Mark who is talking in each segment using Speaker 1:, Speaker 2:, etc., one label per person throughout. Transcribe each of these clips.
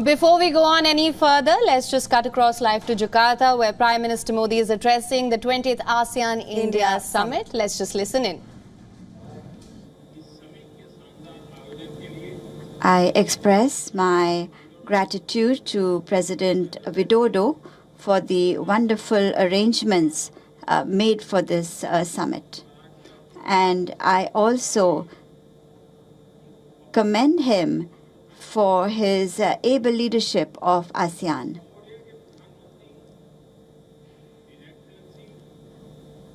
Speaker 1: Before we go on any further, let's just cut across live to Jakarta, where Prime Minister Modi is addressing the 20th ASEAN-India Summit. Let's just listen in.
Speaker 2: I express my gratitude to President Widodo for the wonderful arrangements made for this summit. And I also commend him for his able leadership of ASEAN.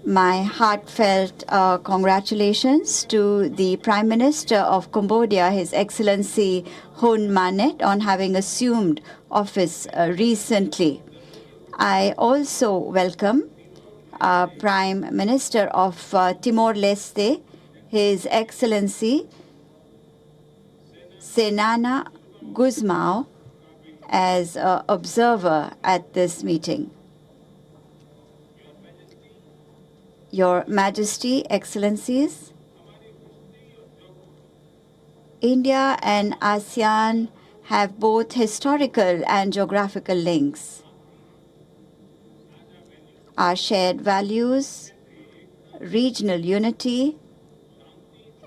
Speaker 2: My heartfelt congratulations to the Prime Minister of Cambodia, His Excellency Hun Manet, on having assumed office recently. I also welcome Prime Minister of Timor-Leste, His Excellency Senana Gusmao, as an observer at this meeting. Your Majesty, Excellencies, India and ASEAN have both historical and geographical links. Our shared values, regional unity,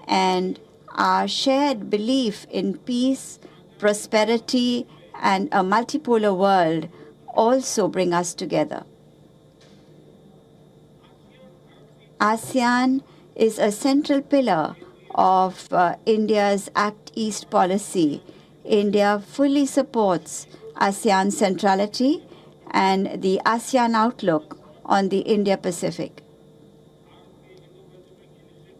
Speaker 2: and our shared belief in peace, prosperity, and a multipolar world also bring us together. ASEAN is a central pillar of India's Act East policy. India fully supports ASEAN centrality and the ASEAN outlook on the Indo-Pacific.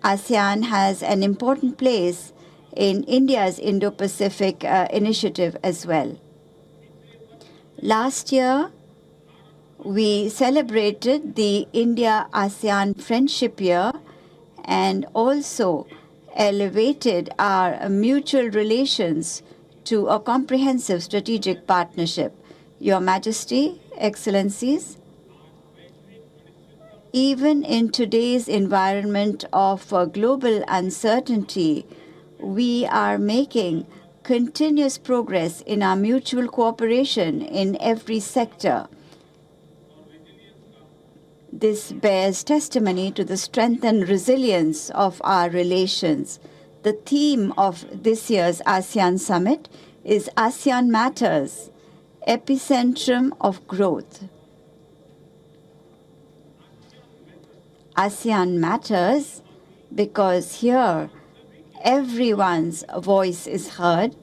Speaker 2: ASEAN has an important place in India's Indo-Pacific initiative as well. Last year, we celebrated the India-ASEAN Friendship Year and also elevated our mutual relations to a comprehensive strategic partnership. Your Majesty, Excellencies, even in today's environment of global uncertainty, we are making continuous progress in our mutual cooperation in every sector. This bears testimony to the strength and resilience of our relations. The theme of this year's ASEAN Summit is ASEAN Matters, Epicentrum of Growth. ASEAN matters because here everyone's voice is heard,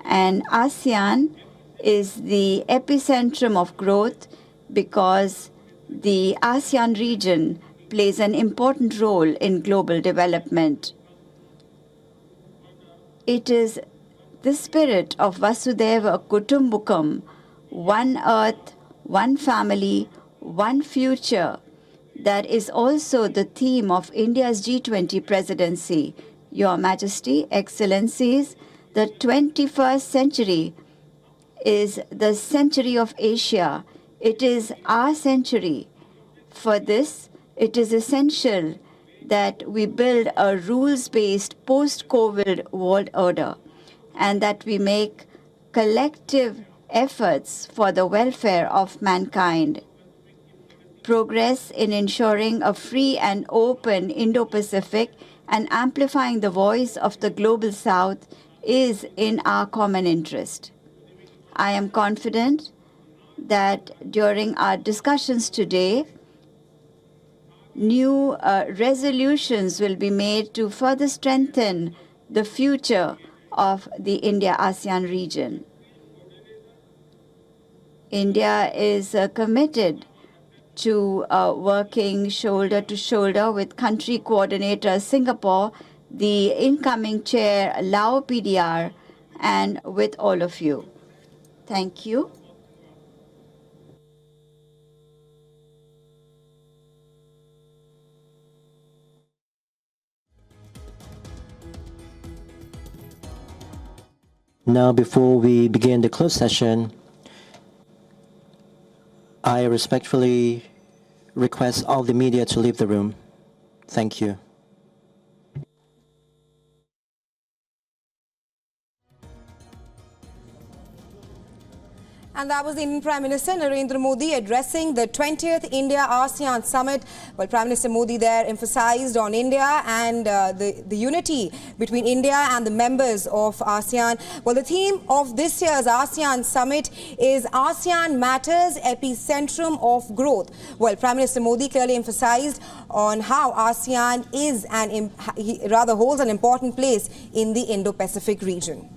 Speaker 2: and ASEAN is the epicentrum of growth because the ASEAN region plays an important role in global development. It is the spirit of Vasudhaiva Kutumbakam, one earth, one family, one future, that is also the theme of India's G20 presidency. Your Majesty, Excellencies, the 21st century is the century of Asia. It is our century. For this, it is essential that we build a rules-based post-COVID world order and that we make collective efforts for the welfare of mankind. Progress in ensuring a free and open Indo-Pacific and amplifying the voice of the Global South is in our common interest. I am confident that during our discussions today, new resolutions will be made to further strengthen the future of the India-ASEAN region. India is committed to working shoulder to shoulder with country coordinator Singapore, the incoming chair Lao PDR, and with all of you. Thank you.
Speaker 3: Now, before we begin the closed session, I respectfully request all the media to leave the room. Thank you.
Speaker 4: And that was the Indian Prime Minister Narendra Modi addressing the 20th India-ASEAN Summit. Well, Prime Minister Modi there emphasized on India and the unity between India and the members of ASEAN. Well, the theme of this year's ASEAN Summit is ASEAN Matters, Epicentrum of Growth. Well, Prime Minister Modi clearly emphasized on how ASEAN is holds an important place in the Indo-Pacific region.